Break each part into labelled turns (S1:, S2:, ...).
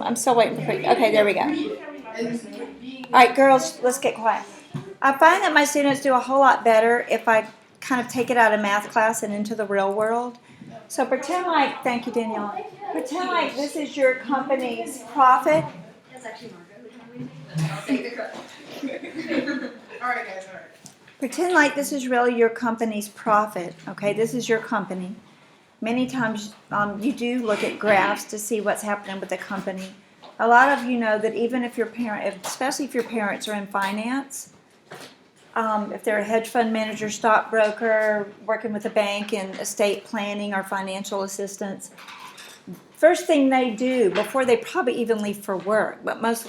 S1: I'm still waiting for okay, there we go. All right, girls, let's get quiet. I find that my students do a whole lot better if I kind of take it out of math class and into the real world. So pretend like, thank you, Danielle. Pretend like this is your company's profit. Pretend like this is really your company's profit. Okay, this is your company. Many times you do look at graphs to see what's happening with the company. A lot of you know that even if your parent, especially if your parents are in finance, if they're a hedge fund manager, stockbroker, working with a bank in estate planning or financial assistance, first thing they do before they probably even leave for work, but most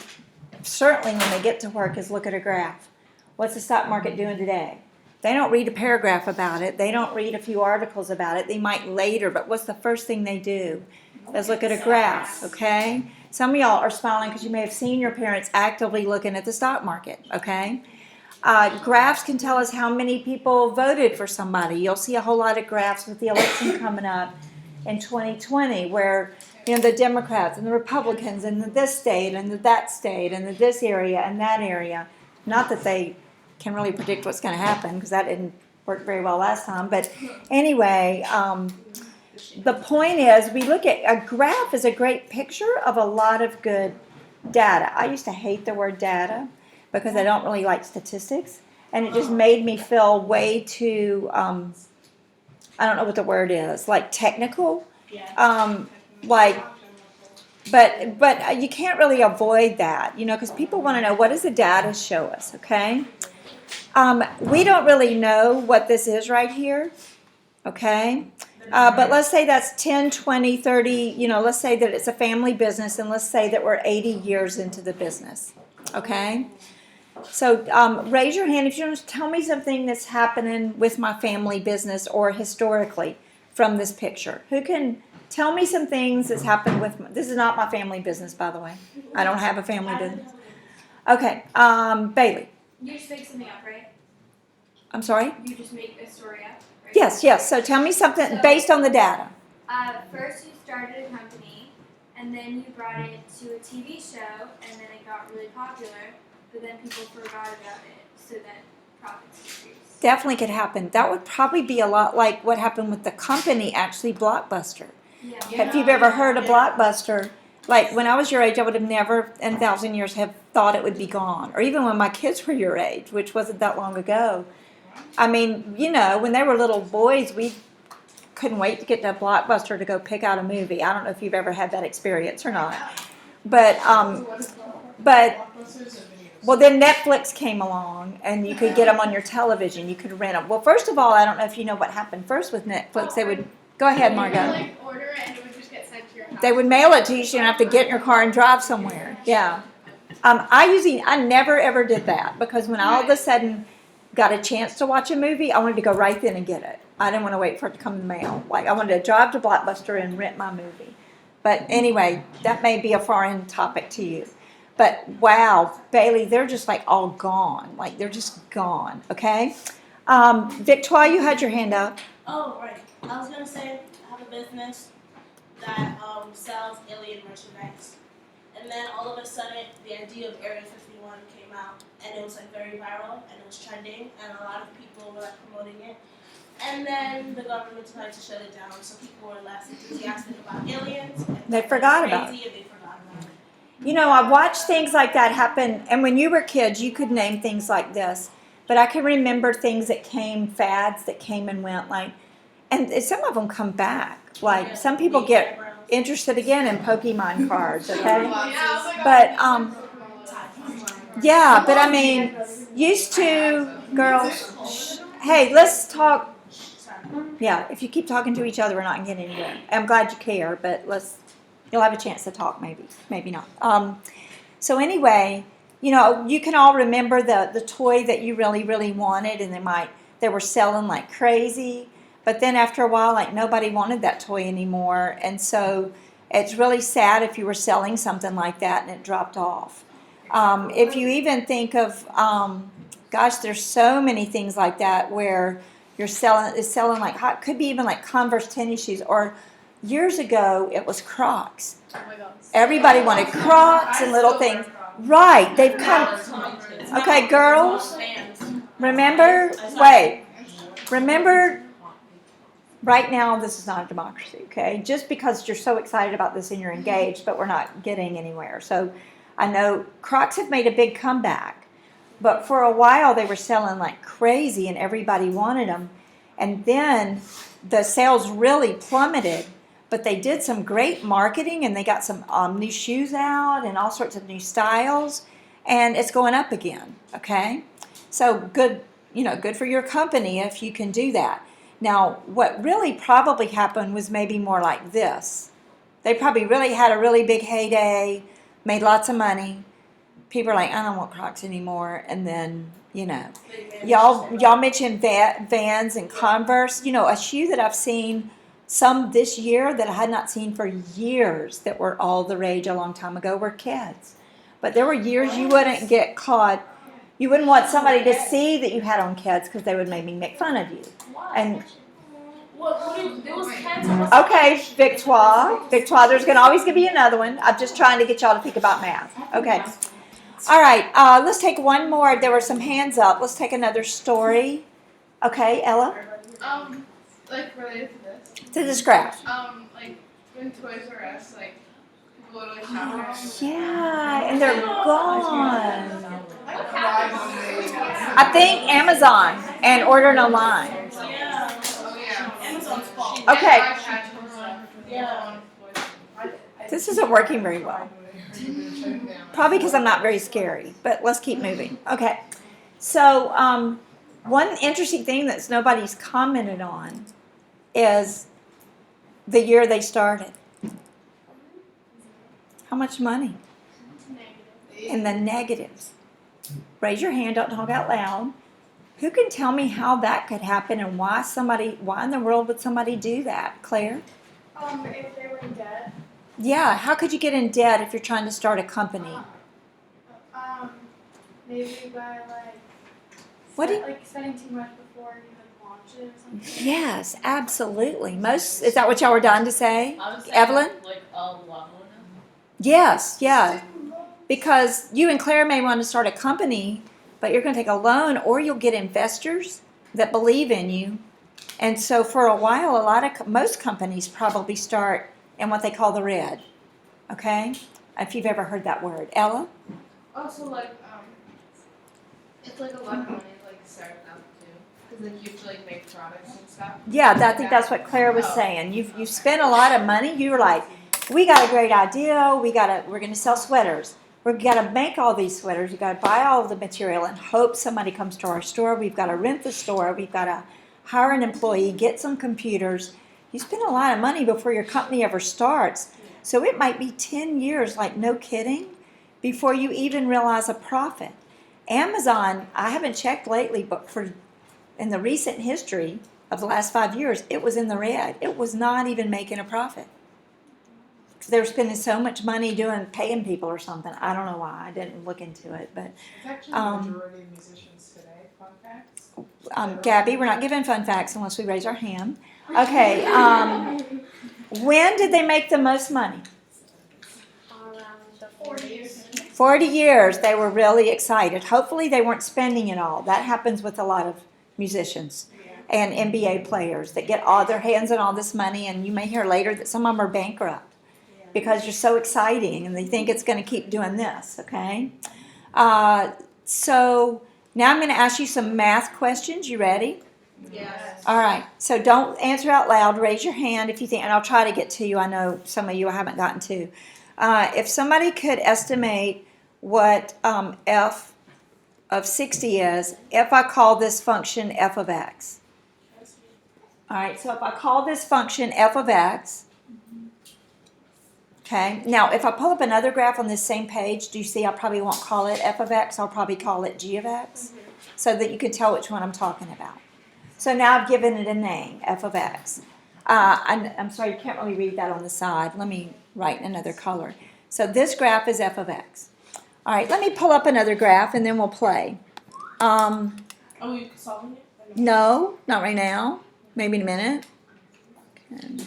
S1: certainly when they get to work, is look at a graph. What's the stock market doing today? They don't read a paragraph about it. They don't read a few articles about it. They might later, but what's the first thing they do? Is look at a graph, okay? Some of y'all are smiling because you may have seen your parents actively looking at the stock market, okay? Graphs can tell us how many people voted for somebody. You'll see a whole lot of graphs with the election coming up in 2020 where the Democrats and the Republicans and this state and that state and this area and that area. Not that they can really predict what's going to happen because that didn't work very well last time. But anyway, the point is we look at a graph is a great picture of a lot of good data. I used to hate the word data because I don't really like statistics. And it just made me feel way too, I don't know what the word is, like technical. But you can't really avoid that, because people want to know, what does the data show us, okay? We don't really know what this is right here, okay? But let's say that's 10, 20, 30, let's say that it's a family business, and let's say that we're 80 years into the business, okay? So raise your hand if you want to tell me something that's happening with my family business or historically from this picture. Who can tell me some things that's happened with this is not my family business, by the way. I don't have a family business. Okay, Bailey.
S2: You just make something up, right?
S1: I'm sorry?
S2: You just make a story up, right?
S1: Yes. So tell me something based on the data.
S2: First you started a company, and then you brought it to a TV show, and then it got really popular, but then people forgot about it, so that profits decreased.
S1: Definitely could happen. That would probably be a lot like what happened with the company, actually, Blockbuster.
S2: Yeah.
S1: If you've ever heard of Blockbuster, like when I was your age, I would have never in 1,000 years have thought it would be gone. Or even when my kids were your age, which wasn't that long ago. I mean, when they were little boys, we couldn't wait to get to Blockbuster to go pick out a movie. I don't know if you've ever had that experience or not. But well, then Netflix came along, and you could get them on your television. You could rent them. Well, first of all, I don't know if you know what happened first with Netflix. They would go ahead, Margot.
S2: Order it, and it would just get sent to your house.
S1: They would mail it to you, so you don't have to get in your car and drive somewhere. Yeah. I never ever did that because when I all of a sudden got a chance to watch a movie, I wanted to go right then and get it. I didn't want to wait for it to come in the mail. Like I wanted to drive to Blockbuster and rent my movie. But anyway, that may be a foreign topic to you. But wow, Bailey, they're just like all gone. Like they're just gone. Okay. Victoire, you had your hand up.
S3: Oh, right. I was going to say I have a business that sells alien merchandise. And then all of a sudden, the idea of Area 51 came out. And it was like very viral. And it was trending. And a lot of people were like promoting it. And then the government decided to shut it down. So people were less enthusiastic about aliens. And
S1: They forgot about it.
S3: And they forgot about it.
S1: I watched things like that happen. And when you were kids, you could name things like this. But I can remember things that came, fads that came and went, and some of them come back. Like some people get interested again in Pokemon cards, okay? But but I mean, used to girls. Hey, let's talk. Yeah, if you keep talking to each other, we're not getting anywhere. I'm glad you care, but you'll have a chance to talk, maybe not. So anyway. You can all remember the toy that you really, really wanted, and they were selling like crazy. But then after a while, like nobody wanted that toy anymore, and so it's really sad if you were selling something like that and it dropped off. If you even think of, there's so many things like that where you're selling like could be even like Converse tennis shoes or years ago, it was Crocs.
S4: Oh my God.
S1: Everybody wanted Crocs and little things. Right, they've come. Okay, girls, remember, remember, right now this is not a democracy, okay? Just because you're so excited about this and you're engaged, but we're not getting anywhere. So I know Crocs have made a big comeback, but for a while they were selling like crazy and everybody wanted them. And then the sales really plummeted, but they did some great marketing and they got some new shoes out and all sorts of new styles, and it's going up again, okay? So good, good for your company if you can do that. Now, what really probably happened was maybe more like this. They probably really had a really big heyday, made lots of money. People are like, I don't want Crocs anymore, and then, y'all mentioned Vans and Converse. A shoe that I've seen some this year that I had not seen for years that were all the rage a long time ago were Keds. But there were years you wouldn't get caught. You wouldn't want somebody to see that you had on Keds because they would maybe make fun of you. And okay, Victoire, there's going to always give you another one. I'm just trying to get y'all to think about math. Okay. All right, let's take one more. There were some hands up. Let's take another story. Okay, Ella?
S4: Like related to this.
S1: To this graph.
S4: Like when Toys R Us, like people literally shop there.
S1: Yeah, and they're gone. I think Amazon and ordering online.
S3: Yeah.
S4: Oh yeah.
S3: Amazon's fault.
S1: Okay,
S3: Yeah.
S1: this isn't working very well. Probably because I'm not very scary, but let's keep moving. Okay, so one interesting thing that nobody's commented on is the year they started. How much money? In the negatives. Raise your hand, don't talk out loud. Who can tell me how that could happen and why in the world would somebody do that? Claire?
S2: If they were in debt.
S1: Yeah, how could you get in debt if you're trying to start a company?
S2: Maybe by
S1: What do you,
S2: spending too much before you launch it or something.
S1: yes, absolutely. Is that what y'all were done to say?
S5: I would say
S1: Evelyn?
S5: like a loan.
S1: Yes, yeah. Because you and Claire may want to start a company, but you're going to take a loan or you'll get investors that believe in you. And so for a while, most companies probably start in what they call the red. Okay? If you've ever heard that word. Ella?
S4: Also, like, it's like a lot of money, like, starting out too. Because, like, you have to, like, make products and stuff.
S1: Yeah, I think that's what Claire was saying. You spent a lot of money. You were like, we got a great idea. We're going to sell sweaters. We've got to make all these sweaters. We've got to buy all of the material and hope somebody comes to our store. We've got to rent the store. We've got to hire an employee, get some computers. You spend a lot of money before your company ever starts. So it might be 10 years, like no kidding, before you even realize a profit. Amazon, I haven't checked lately, but in the recent history of the last 5 years, it was in the red. It was not even making a profit. They were spending so much money paying people or something. I don't know why. I didn't look into it, but
S6: It's actually the majority of musicians today. Fun facts.
S1: Gabby, we're not giving fun facts unless we raise our hand. Okay. When did they make the most money?
S2: Around the 40 years.
S1: 40 years. They were really excited. Hopefully they weren't spending it all. That happens with a lot of musicians and NBA players that get all their hands on all this money, and you may hear later that some of them are bankrupt because you're so exciting and they think it's going to keep doing this, okay? So now I'm going to ask you some math questions. You ready?
S4: Yes.
S1: All right. So don't answer out loud. Raise your hand if you think, and I'll try to get to you. I know some of you I haven't gotten to. If somebody could estimate what f of 60 is, if I call this function f of x. All right. So if I call this function f of x, okay. Now, if I pull up another graph on this same page, do you see I probably won't call it f of x. I'll probably call it g of x, so that you can tell which one I'm talking about. So now I've given it a name, f of x. I'm sorry, you can't really read that on the side. Let me write in another color. So this graph is f of x. All right, let me pull up another graph and then we'll play.
S3: Are we solving it?
S1: No, not right now. Maybe in a minute. Okay.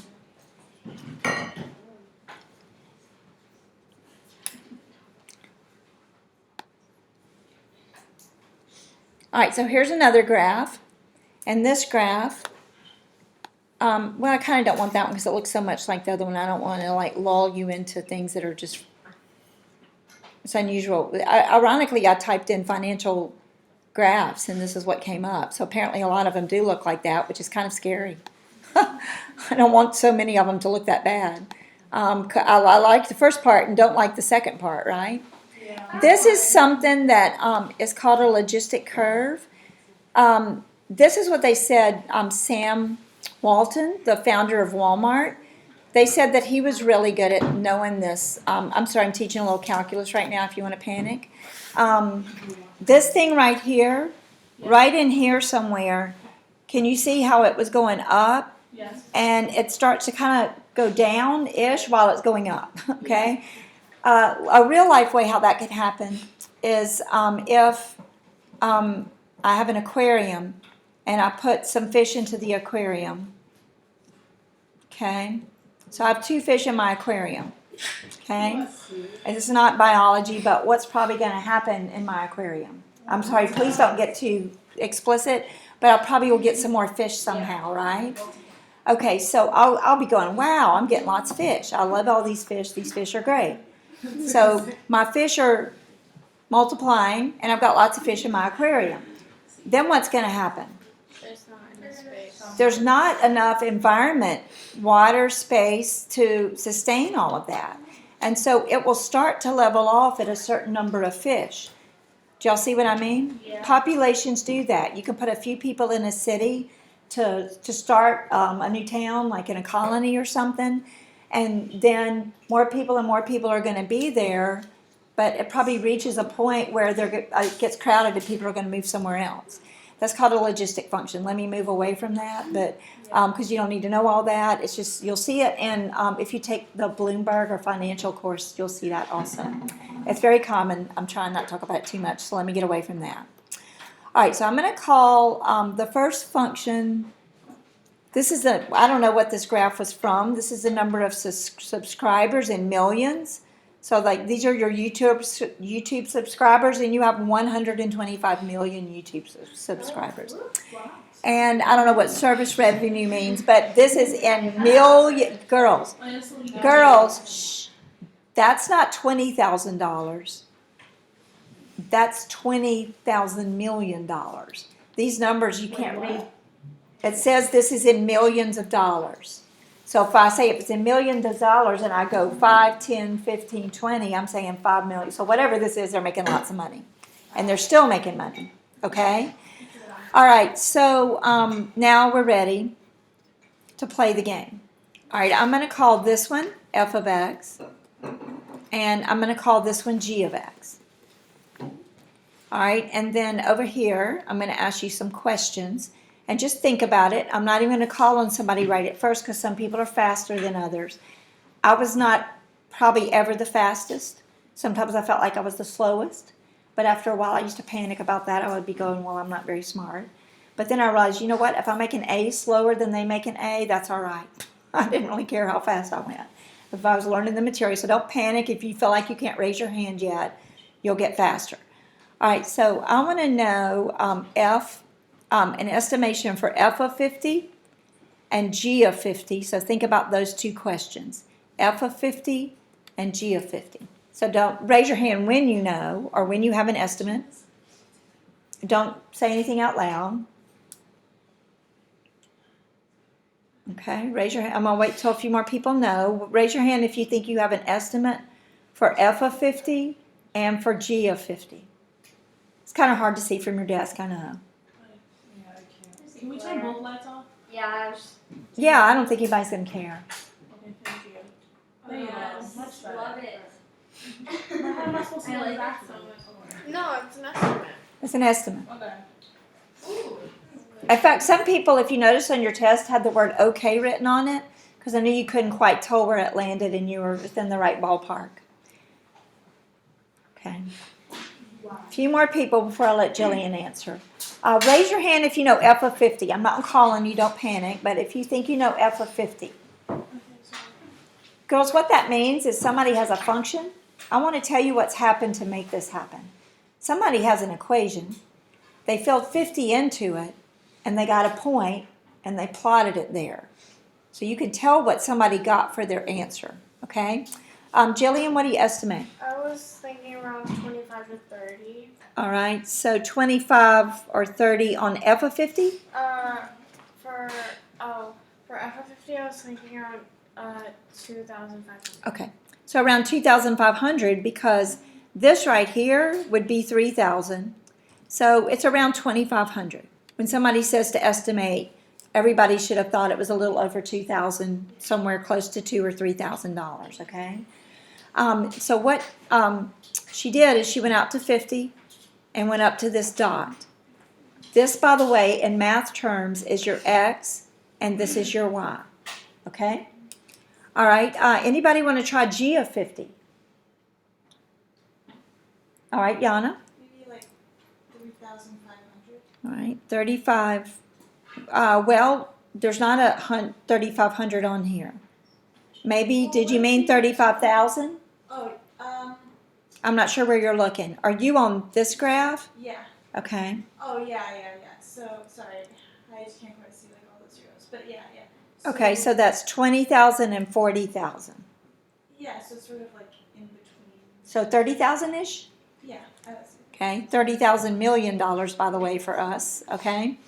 S1: All right, so here's another graph. And this graph, well, I kind of don't want that one because it looks so much like the other one. I don't want to like lull you into things that are just, it's unusual. Ironically, I typed in financial graphs and this is what came up. So apparently a lot of them do look like that, which is kind of scary. I don't want so many of them to look that bad. I like the first part and don't like the second part, right?
S3: Yeah.
S1: This is something that is called a logistic curve. This is what they said, Sam Walton, the founder of Walmart, they said that he was really good at knowing this. I'm sorry, I'm teaching a little calculus right now if you want to panic. This thing right here, right in here somewhere, can you see how it was going up?
S3: Yes.
S1: And it starts to kind of go down-ish while it's going up, okay? A real life way how that could happen is if I have an aquarium and I put some fish into the aquarium, okay? So I have 2 fish in my aquarium, okay? And this is not biology, but what's probably going to happen in my aquarium? I'm sorry, please don't get too explicit, but I probably will get some more fish somehow, right? Okay, so I'll be going, wow, I'm getting lots of fish. I love all these fish. These fish are great. So my fish are multiplying, and I've got lots of fish in my aquarium. Then what's going to happen?
S4: There's not enough space.
S1: There's not enough environment, water, space to sustain all of that. And so it will start to level off at a certain number of fish. Do y'all see what I mean?
S3: Yeah.
S1: Populations do that. You can put a few people in a city to start a new town, like in a colony or something, and then more people and more people are going to be there, but it probably reaches a point where it gets crowded and people are going to move somewhere else. That's called a logistic function. Let me move away from that, but because you don't need to know all that. It's just you'll see it, and if you take the Bloomberg or financial course, you'll see that also. It's very common. I'm trying not to talk about it too much, so let me get away from that. All right, so I'm going to call the first function. This is I don't know what this graph was from. This is the number of subscribers in millions. So like these are your YouTube subscribers, and you have 125 million YouTube subscribers. And I don't know what service revenue means, but this is in million girls. Girls, shh, that's not $20,000. That's $20,000 million. These numbers you can't read. It says this is in millions of dollars. So if I say it's in millions of dollars and I go 5, 10, 15, 20, I'm saying 5 million. So whatever this is, they're making lots of money. And they're still making money. Okay? All right, so now we're ready to play the game. All right, I'm going to call this one f of x. And I'm going to call this one g of x. All right, and then over here, I'm going to ask you some questions. And just think about it. I'm not even going to call on somebody right at first because some people are faster than others. I was not probably ever the fastest. Sometimes I felt like I was the slowest. But after a while, I used to panic about that. I would be going, well, I'm not very smart. But then I realized, you know what? If I make an A slower than they make an A, that's all right. I didn't really care how fast I went. If I was learning the material. So don't panic. If you feel like you can't raise your hand yet, you'll get faster. All right, so I want to know an estimation for f of 50 and g of 50. So think about those two questions, f of 50 and g of 50. So don't raise your hand when you know or when you have an estimate. Don't say anything out loud. Okay, raise your hand. I'm going to wait till a few more people know. Raise your hand if you think you have an estimate for f of 50 and for g of 50. It's kind of hard to see from your desk, I know.
S6: Yeah, I can't.
S3: Can we turn both lights off?
S2: Yeah,
S1: Yeah, I don't think anybody's going to care.
S3: Okay, thank you. There you go. Much better.
S2: love it.
S3: How am I supposed to
S2: I
S3: know
S2: like
S3: that?
S2: it so much.
S4: No, it's an estimate.
S1: It's an estimate.
S3: Okay.
S1: In fact, some people, if you notice on your test, had the word okay written on it because I knew you couldn't quite tell where it landed and you were within the right ballpark. Okay. A few more people before I let Jillian answer. Raise your hand if you know f of 50. I'm not calling you, don't panic, but if you think you know f of 50. Girls, what that means is somebody has a function. I want to tell you what's happened to make this happen. Somebody has an equation. They filled 50 into it, and they got a point, and they plotted it there. So you can tell what somebody got for their answer, okay? Jillian, what do you estimate?
S5: I was thinking around 25 to 30.
S1: All right, so 25 or 30 on f of 50?
S5: For F50, I was thinking around 2,500.
S1: Okay, so around 2,500 because this right here would be 3,000. So it's around 2,500. When somebody says to estimate, everybody should have thought it was a little over 2,000, somewhere close to $2,000 or $3,000, okay? So what she did is she went out to 50 and went up to this dot. This, by the way, in math terms is your X and this is your Y, okay? All right, anybody want to try G of 50? All right, Yana?
S3: Maybe like 3,500.
S1: All right, 35. Well, there's not a 3,500 on here. Maybe, did you mean 35,000?
S3: Oh,
S1: I'm not sure where you're looking. Are you on this graph?
S3: yeah.
S1: Okay.
S3: Oh, yeah. So, sorry. I just can't quite see like all the zeros. But yeah.
S1: Okay, so that's 20,000 and 40,000.
S3: Yeah, so it's sort of like in between.
S1: So 30,000-ish?
S3: Yeah, I was.
S1: Okay, $30,000 million, by the way, for us. Okay.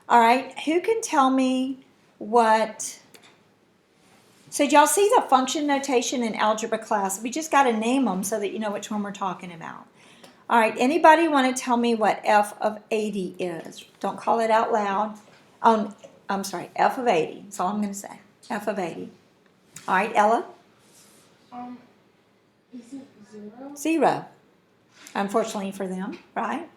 S1: All right, who can tell me what... So did y'all see the function notation in algebra class? We just got to name them so that you know which one we're talking about. All right, anybody want to tell me what f of 80 is? Don't call it out loud. I'm sorry, f of 80. That's all I'm going to say. F of 80. All right, Ella?
S5: Is it 0?
S1: 0. Unfortunately for them, right?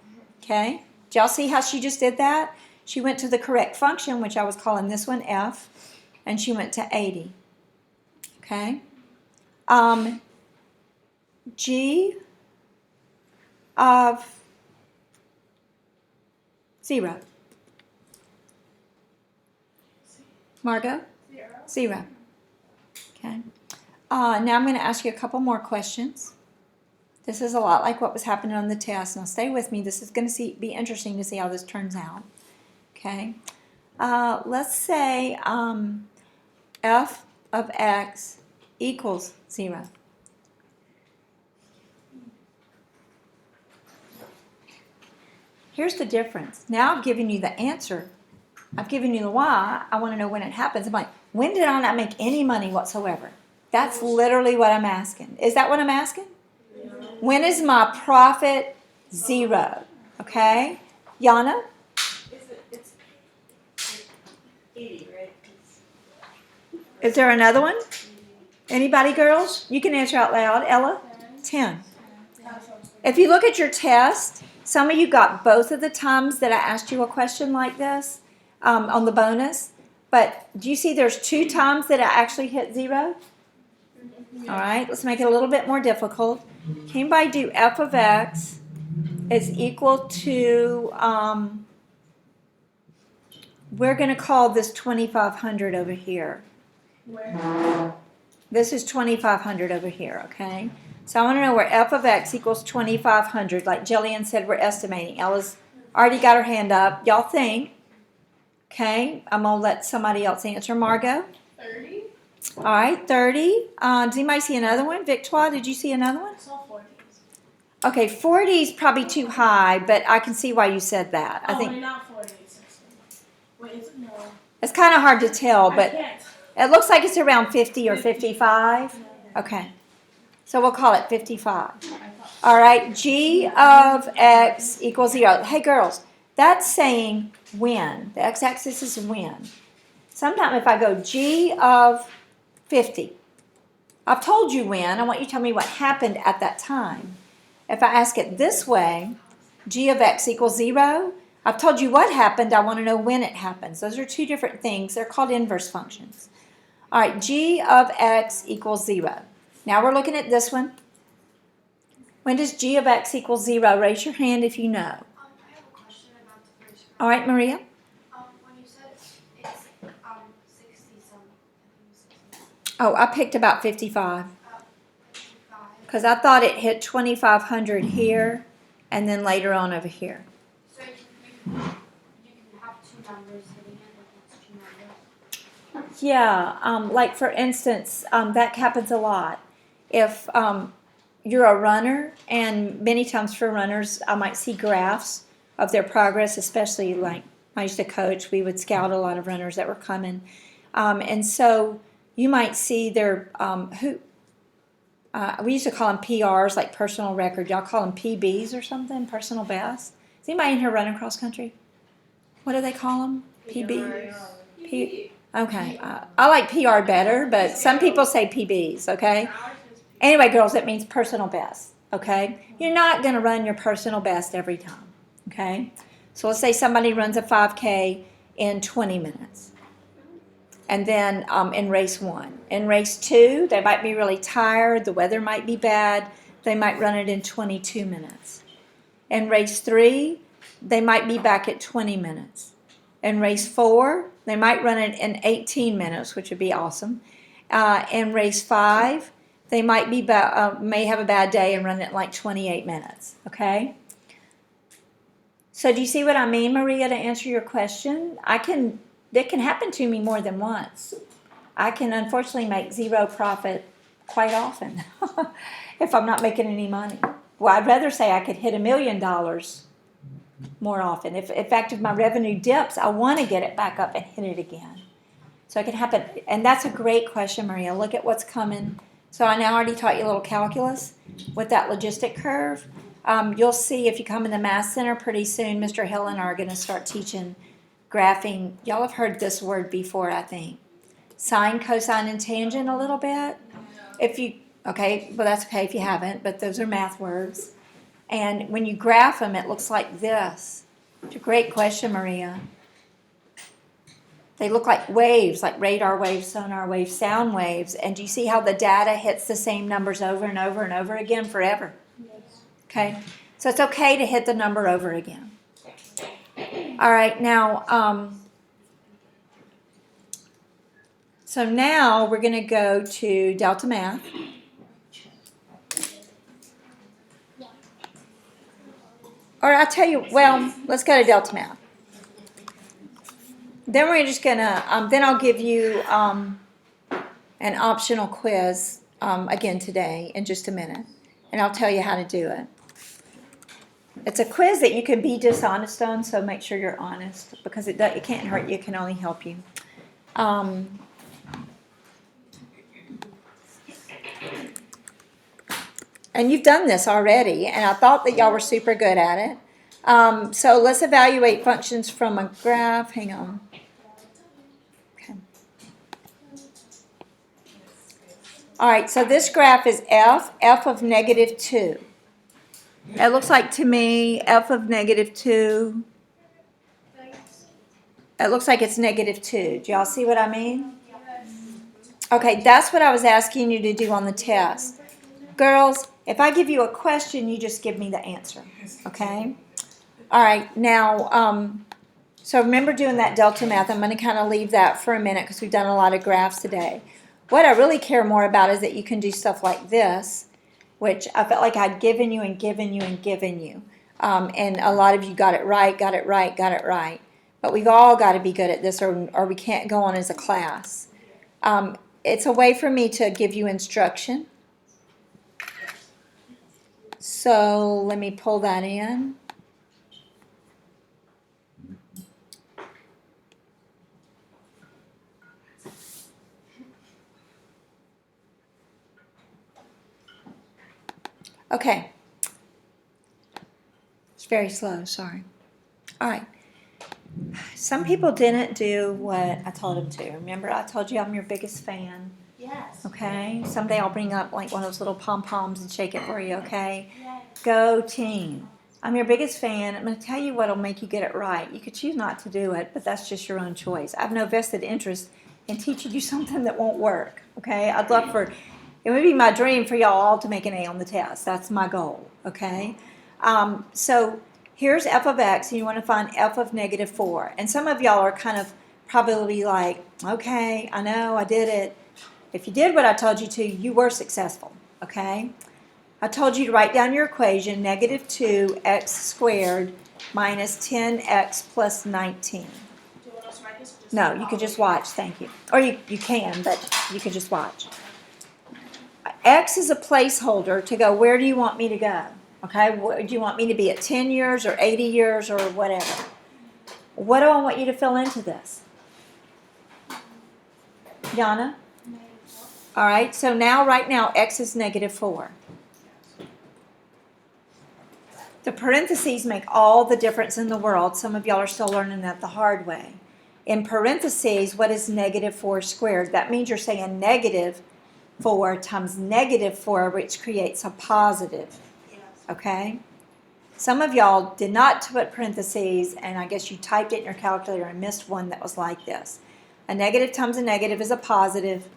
S1: Okay. Did y'all see how she just did that? She went to the correct function, which I was calling this one f, and she went to 80. Okay. G of 0. Margot? 0. Okay. Now I'm going to ask you a couple more questions. This is a lot like what was happening on the test. Now stay with me. This is going to be interesting to see how this turns out. Okay. Let's say f of x equals 0. Here's the difference. Now I've given you the answer. I've given you the why. I want to know when it happens. I'm like, when did I not make any money whatsoever? That's literally what I'm asking. Is that what I'm asking?
S3: Yeah.
S1: When is my profit 0? Okay? Yana?
S3: It's 80, right?
S1: Is there another one? Anybody, girls? You can answer out loud. Ella? 10. If you look at your test, some of you got both of the times that I asked you a question like this on the bonus. But do you see there's 2 times that I actually hit 0? All right, let's make it a little bit more difficult. Can anybody do f of x is equal to, we're going to call this 2,500 over here.
S3: Where?
S1: This is 2,500 over here, okay? So I want to know where f of x equals 2,500. Like Jillian said, we're estimating. Ella's already got her hand up. Y'all think? Okay, I'm going to let somebody else answer. Margot?
S4: 30?
S1: All right, 30. Does anybody see another one? Victoire, did you see another one?
S3: I saw 40s.
S1: Okay, 40 is probably too high, but I can see why you said that. I think
S3: wait, not 40. 60. Wait, is it? No.
S1: it's kind of hard to tell,
S3: I
S1: but
S3: can't.
S1: it looks like it's around 50 or 55. Okay, so we'll call it 55. All right, g of x equals 0. Hey, girls, that's saying when. The x-axis is when. Sometimes if I go g of 50, I've told you when. I want you to tell me what happened at that time. If I ask it this way, g of x equals 0, I've told you what happened. I want to know when it happens. Those are 2 different things. They're called inverse functions. All right, g of x equals 0. Now we're looking at this one. When does g of x equal 0? Raise your hand if you know.
S5: I have a question about the first graph.
S1: All right, Maria?
S5: When you said it's 60 some, I think it was 60.
S1: Oh, I picked about 55
S2: 55.
S1: because I thought it hit 2,500 here and then later on over here.
S2: So you can have two numbers hitting it, like it's two numbers.
S1: Yeah, like for instance, that happens a lot. If you're a runner, and many times for runners, I might see graphs of their progress, especially like I used to coach, we would scout a lot of runners that were coming. And so you might see their, we used to call them PRs, like personal record. Y'all call them PBs or something, personal best. Is anybody in here running cross country? What do they call them? PB? P. Okay, I like PR better, but some people say PBs, okay? Anyway, girls, it means personal best, okay? You're not going to run your personal best every time, okay? So let's say somebody runs a 5K in 20 minutes. And then in race 1. In race 2, they might be really tired. The weather might be bad. They might run it in 22 minutes. In race 3, they might be back at 20 minutes. In race 4, they might run it in 18 minutes, which would be awesome. In race 5, they might be may have a bad day and run it in like 28 minutes. Okay. So do you see what I mean, Maria? To answer your question, it can happen to me more than once. I can unfortunately make zero profit quite often if I'm not making any money. Well, I'd rather say I could hit $1 million more often. If, in fact, if my revenue dips, I want to get it back up and hit it again. So it can happen. And that's a great question, Maria. Look at what's coming. So I now already taught you a little calculus with that logistic curve. You'll see if you come in the Math Center pretty soon, Mr. Hill and I are going to start teaching graphing. Y'all have heard this word before, I think. Sine, cosine, and tangent a little bit. Okay, well that's okay if you haven't, but those are math words. And when you graph them, it looks like this. It's a great question, Maria. They look like waves, like radar waves, sonar waves, sound waves. And do you see how the data hits the same numbers over and over and over again forever? Okay, so it's okay to hit the number over again. All right, now, so now we're going to go to Delta Math. Or I'll tell you, well, let's go to Delta Math. Then we're just going to, then I'll give you an optional quiz again today in just a minute. And I'll tell you how to do it. It's a quiz that you can be dishonest on, so make sure you're honest because it can't hurt you, it can only help you. And you've done this already, and I thought that y'all were super good at it. So let's evaluate functions from a graph. Hang on. Okay. All right, so this graph is f of negative 2. It looks like to me f of negative 2. It looks like it's negative 2. Do y'all see what I mean? Okay, that's what I was asking you to do on the test. Girls, if I give you a question, you just give me the answer, okay? All right, now, so remember doing that delta math. I'm going to kind of leave that for a minute because we've done a lot of graphs today. What I really care more about is that you can do stuff like this, which I felt like I'd given you and given you and given you. And a lot of you got it right, got it right, got it right. But we've all got to be good at this or we can't go on as a class. It's a way for me to give you instruction. So let me pull that in. Okay. It's very slow, sorry. All right. Some people didn't do what I told them to. Remember, I told you I'm your biggest fan.
S3: Yes.
S1: Okay? Someday I'll bring up like one of those little pom-poms and shake it for you, okay?
S3: Yes.
S1: Go team. I'm your biggest fan. I'm going to tell you what will make you get it right. You could choose not to do it, but that's just your own choice. I have no vested interest in teaching you something that won't work, okay? I'd love for, it would be my dream for y'all all to make an A on the test. That's my goal, okay? So here's f of x, and you want to find f of negative 4. And some of y'all are kind of probably like, okay, I know, I did it. If you did what I told you to, you were successful, okay? I told you to write down your equation, negative 2x squared minus 10x plus 19.
S3: Do you want us to write this? Or just
S1: No, you could just watch, thank you. Or you can, but you could just watch. X is a placeholder to go, where do you want me to go? Okay, do you want me to be at 10 years or 80 years or whatever? What do I want you to fill into this? Yana? All right, so now, right now, X is negative 4. The parentheses make all the difference in the world. Some of y'all are still learning that the hard way. In parentheses, what is negative 4 squared? That means you're saying negative 4 times negative 4, which creates a positive.
S3: Yes.
S1: Okay? Some of y'all did not put parentheses, and I guess you typed it in your calculator and missed one that was like this. A negative times a negative is a positive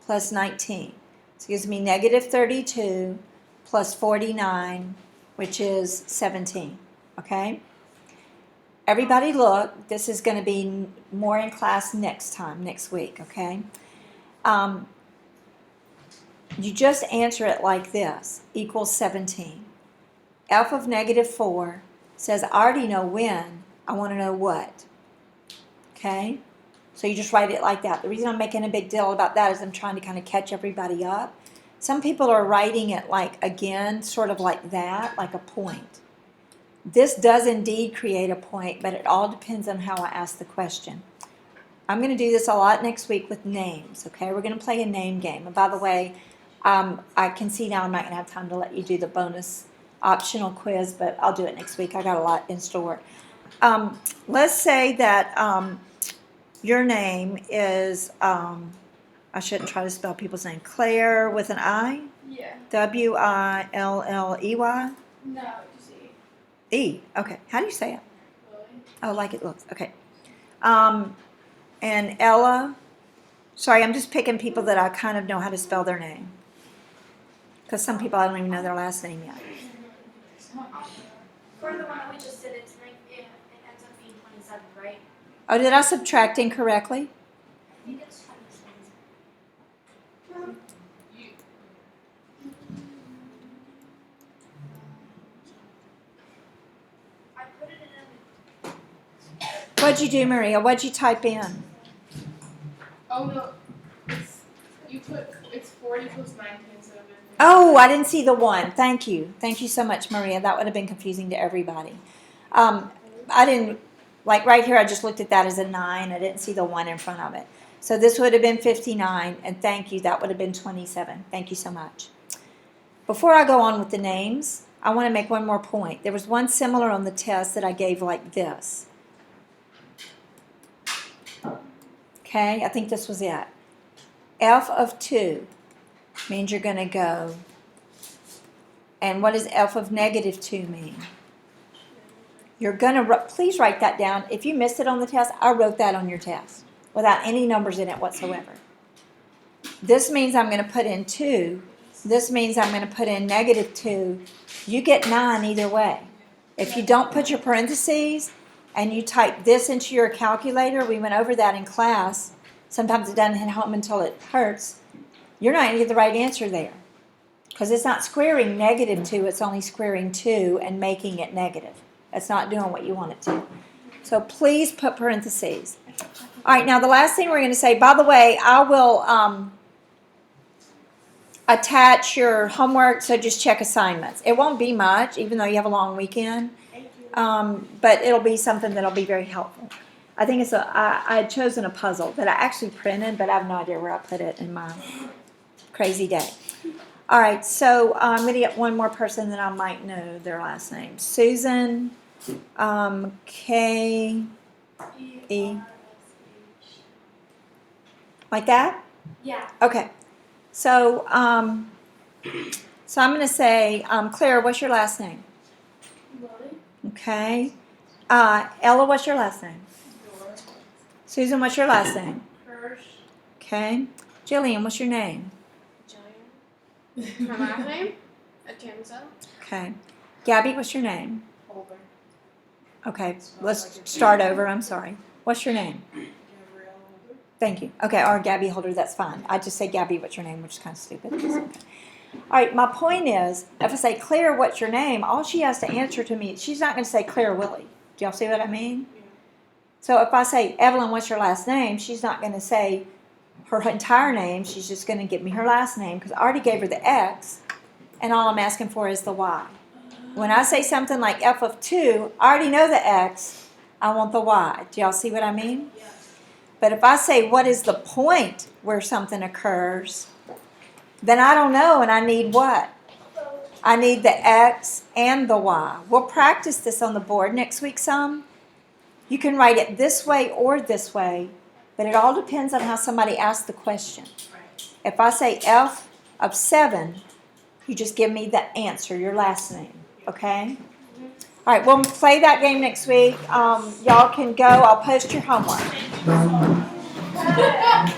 S1: plus 19. So it gives me negative 32 plus 49, which is 17. Okay? Everybody look. This is going to be more in class next week. Okay? You just answer it like this, equals 17. F of negative 4 says, I already know when, I want to know what. Okay? So you just write it like that. The reason I'm making a big deal about that is I'm trying to kind of catch everybody up. Some people are writing it like, again, sort of like that, like a point. This does indeed create a point, but it all depends on how I ask the question. I'm going to do this a lot next week with names, okay? We're going to play a name game. And by the way, I can see now I'm not going to have time to let you do the bonus optional quiz, but I'll do it next week. I got a lot in store. Let's say that your name is, I shouldn't try to spell people's name, Claire with an I?
S2: Yeah.
S1: W-I-L-L-E-Y?
S2: No, just E.
S1: E, okay. How do you say it?
S2: Lily.
S1: Oh, like it looks, okay. And Ella, sorry, I'm just picking people that I kind of know how to spell their name. Because some people I don't even know their last name yet.
S7: For the one that we just did, it ends up being 27, right?
S1: Oh, did I subtract incorrectly?
S7: I think it's 27. I put it in a.
S1: What'd you do, Maria? What'd you type in?
S4: Oh no, it's 40 plus 19 instead of 50.
S1: Oh, I didn't see the one. Thank you. Thank you so much, Maria. That would have been confusing to everybody. I didn't, like right here, I just looked at that as a 9. I didn't see the 1 in front of it. So this would have been 59, and thank you. That would have been 27. Thank you so much. Before I go on with the names, I want to make one more point. There was one similar on the test that I gave like this. Okay, I think this was it. F of 2 means you're going to go. And what does F of negative 2 mean? You're going to, please write that down. If you missed it on the test, I wrote that on your test without any numbers in it whatsoever. This means I'm going to put in 2. This means I'm going to put in negative 2. You get 9 either way. If you don't put your parentheses and you type this into your calculator, we went over that in class. Sometimes it doesn't hit home until it hurts. You're not going to get the right answer there. Because it's not squaring negative 2, it's only squaring 2 and making it negative. It's not doing what you want it to. So please put parentheses. All right, now the last thing we're going to say, by the way, I will attach your homework, so just check assignments. It won't be much, even though you have a long weekend, but it'll be something that'll be very helpful. I think it's I had chosen a puzzle that I actually printed, but I have no idea where I put it in my crazy day. All right, so I'm going to get one more person that I might know their last name. Susan, K, E. Like that?
S2: Yeah.
S1: Okay. So, I'm going to say, Claire, what's your last name?
S2: Lily.
S1: Okay. Ella, what's your last name? Susan, what's your last name?
S2: Hirsch.
S1: Okay. Jillian, what's your name?
S5: Jillian. My last name? Atimza.
S1: Okay. Gabby, what's your name?
S6: Holder.
S1: Okay. Let's start over. I'm sorry. What's your name?
S6: Gabrielle Holder.
S1: Thank you. Okay, or Gabby Holder, that's fine. I just say Gabby, what's your name, which is kind of stupid. Okay. All right, my point is, if I say Claire, what's your name, all she has to answer to me, she's not going to say Claire Willie. Do y'all see what I mean?
S3: Yeah.
S1: So if I say, Evelyn, what's your last name, she's not going to say her entire name. She's just going to give me her last name because I already gave her the X, and all I'm asking for is the Y. When I say something like f of 2, I already know the X. I want the Y. Do y'all see what I mean?
S3: Yeah.
S1: But if I say, what is the point where something occurs, then I don't know, and I need what? I need the X and the Y. We'll practice this on the board next week some. You can write it this way or this way, but it all depends on how somebody asks the question.
S3: Right.
S1: If I say f of 7, you just give me the answer, your last name, okay? All right, we'll play that game next week. Y'all can go. I'll post your homework.
S3: Thank you so much.